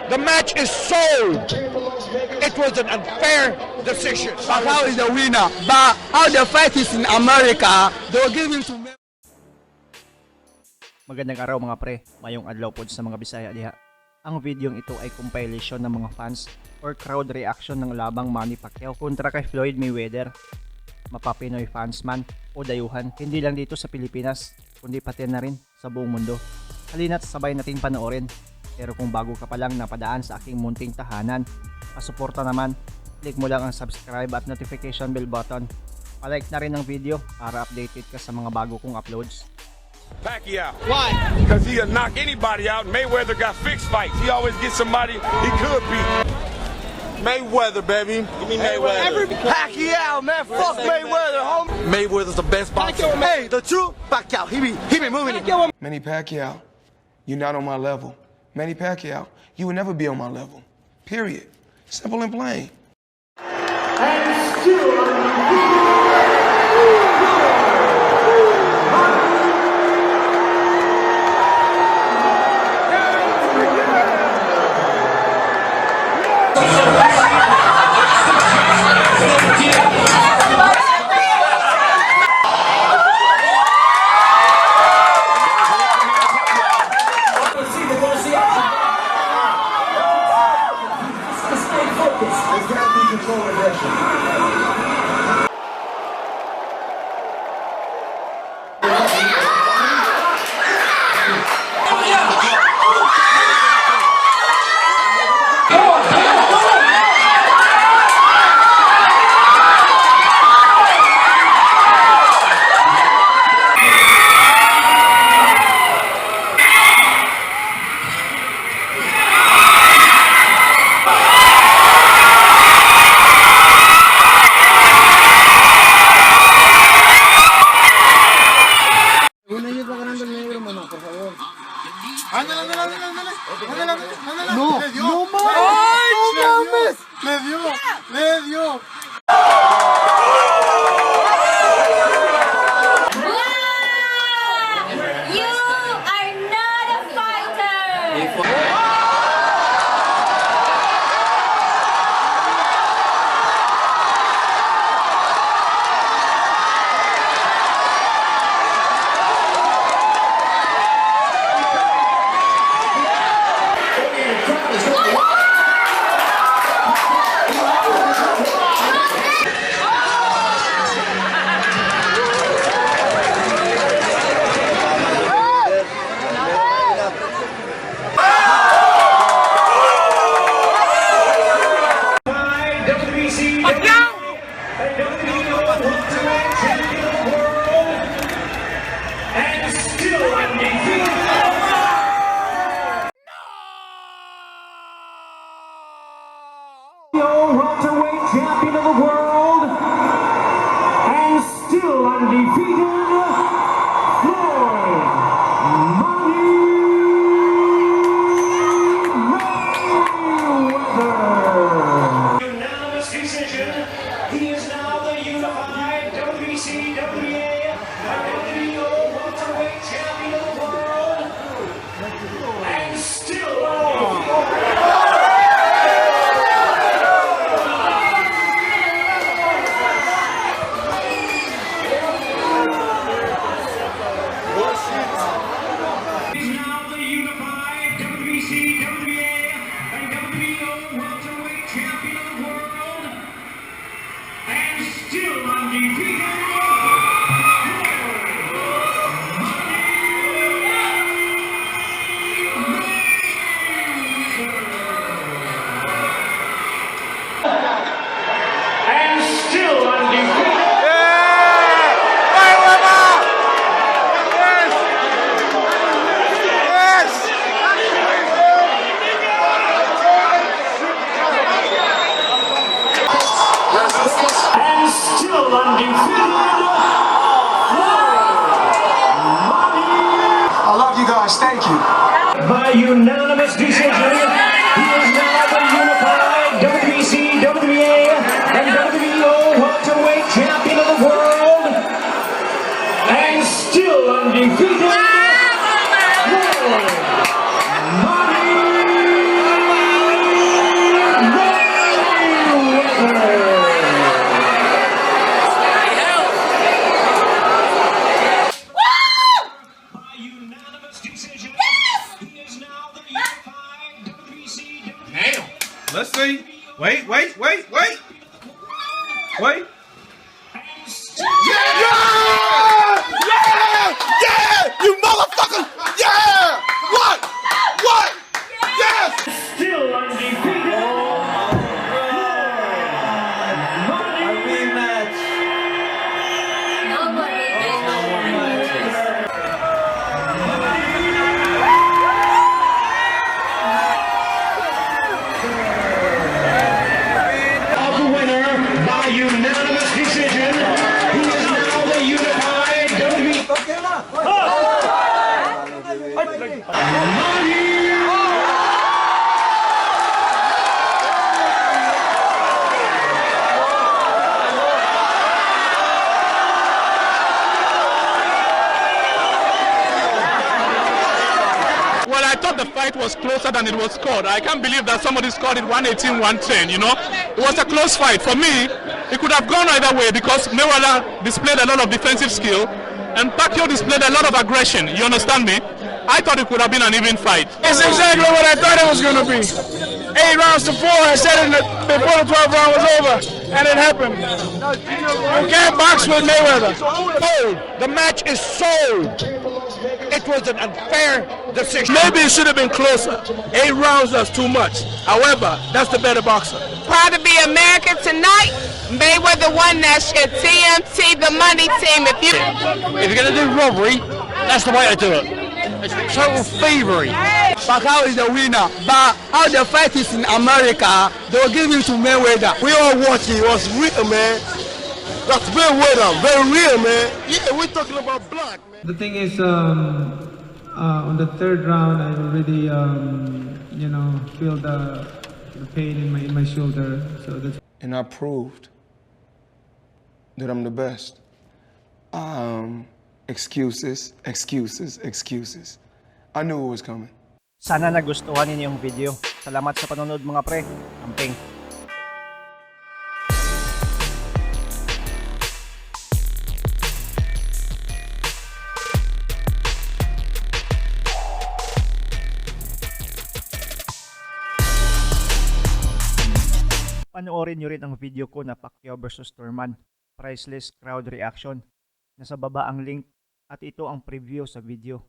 The match is sold. It was an unfair decision. Pacquiao is the winner, but how the fight is in America, they were giving to me. Magandang araw mga pre, maayong adlaw po sa mga Bisaya diha. Ang videong ito ay compilation ng mga fans or crowd reaction ng labang Manny Pacquiao kontra kay Floyd Mayweather. Mapa Pinoy fans man o dayuhan, hindi lang dito sa Pilipinas, kundi pati na rin sa buong mundo. Halina't sabay natin panoorin. Pero kung bago ka pa lang napadaan sa aking munting tahanan, pasuporta naman, click mo lang ang subscribe at notification bell button. Palike na rin ang video para updated ka sa mga bago kong uploads. Pacquiao. Why? Because he'll knock anybody out. Mayweather got fixed fights. He always gets somebody he could beat. Mayweather, baby. Give me Mayweather. Pacquiao, man, fuck Mayweather, homie. Mayweather's the best boxer. Hey, the true Pacquiao. He be moving it. Manny Pacquiao, you're not on my level. Manny Pacquiao, you will never be on my level. Period. Simple and plain. Le dio. You are not a fighter! Welterweight champion of the world and still undefeated, Floyd Mayweather. Unanimous decision. He is now the unified WBA and WBO welterweight champion of the world and still undefeated. I love you guys. Thank you. By unanimous decision, he is now the unified WBC, WBA, and WBO welterweight champion of the world, and still undefeated. Manny Let's see. Wait. Wait. Yeah! You motherfucker! Yeah! What? Yes! Still undefeated. Unanimous decision. He is now the unified Well, I thought the fight was closer than it was scored. I can't believe that somebody scored it 118-110, you know. It was a close fight. For me, it could have gone either way because Mayweather displayed a lot of defensive skill and Pacquiao displayed a lot of aggression. You understand me? I thought it could have been an even fight. It's exactly what I thought it was going to be. 8 rounds to 4. I said it before the 12th round was over, and it happened. You can't box with Mayweather. Sold. The match is sold. It was an unfair decision. Maybe it should have been closer. 8 rounds was too much. However, that's the better boxer. Proud to be American tonight. Mayweather won that shit. TMT, the money team. If you're gonna do robbery, that's the way to do it. It's total thievery. Pacquiao is the winner, but how the fight is in America, they will give him to Mayweather. We all watching. It was real, man. That's Mayweather. Very real, man. Yeah, we're talking about blood, man. The thing is, on the 3rd round, I already, feel the pain in my shoulder. So that's. And I proved that I'm the best. Excuses. I knew it was coming. Sana nagustuhan ninyo yung video. Salamat sa panonood mga pre. Amping. Panoorin nyo rin ang video ko na Pacquiao vs Thurman. Priceless crowd reaction. Nasa baba ang link at ito ang preview sa video.